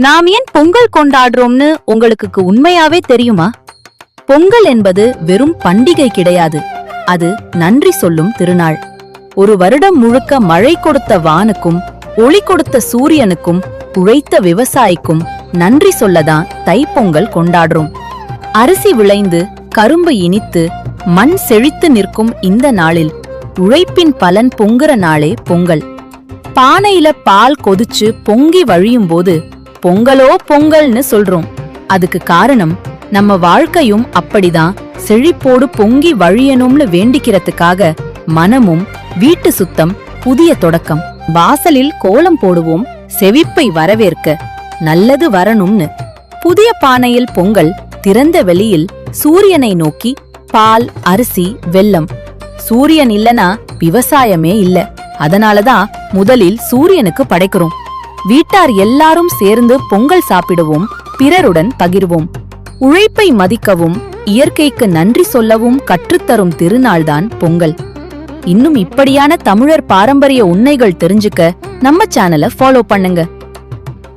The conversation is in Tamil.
நாம் ஏன் பொங்கல் கொண்டாடுறோம்னு உங்களுக்கு உண்மையாவே தெரியுமா? பொங்கல் என்பது வெறும் பண்டிகை கிடையாது, அது நன்றி சொல்லும் திருநாள். ஒரு வருடம் முழுக்க மழை கொடுத்த வானுக்கும் ஒளி கொடுத்த சூரியனுக்கும் உழைத்த விவசாயிக்கும் நன்றி சொல்லதான் தைப்பொங்கல் கொண்டாடுறோம். அரிசி விளைந்து கரும்பு இனித்து மண் செழித்து நிற்கும் இந்த நாளில் உழைப்பின் பலன் பொங்குற நாளே பொங்கல். பானையில பால் கொதிச்சு பொங்கி வழியும் போது பொங்கலோ பொங்கல்னு சொல்றோம். அதுக்கு காரணம் நம்ம வாழ்க்கையும் அப்படிதான் செழிப்போடு பொங்கி வழியணும்னு வேண்டிக்கிறதுக்காக மனமும் வீட்டு சுத்தம், புதிய தொடக்கம். வாசலில் கோலம் போடுவோம் செழிப்பை வரவேற்க, நல்லது வரணும்னு. புதிய பானையில் பொங்கல், திறந்த வெளியில் சூரியனை நோக்கி பால், அரிசி, வெல்லம். சூரியன் இல்லனா விவசாயமே இல்ல. அதனாலதான் முதலில் சூரியனுக்கு படைக்கிறோம். வீட்டார் எல்லாரும் சேர்ந்து பொங்கல் சாப்பிடுவோம், பிறருடன் பகிர்வோம். உழைப்பை மதிக்கவும் இயற்கைக்கு நன்றி சொல்லவும் கற்றுத்தரும் திருநாள்தான் பொங்கல். இன்னும் இப்படியான தமிழர் பாரம்பரிய உண்மைகள் தெரிஞ்சுக்க நம்ம சேனலை ஃபாலோ பண்ணுங்க.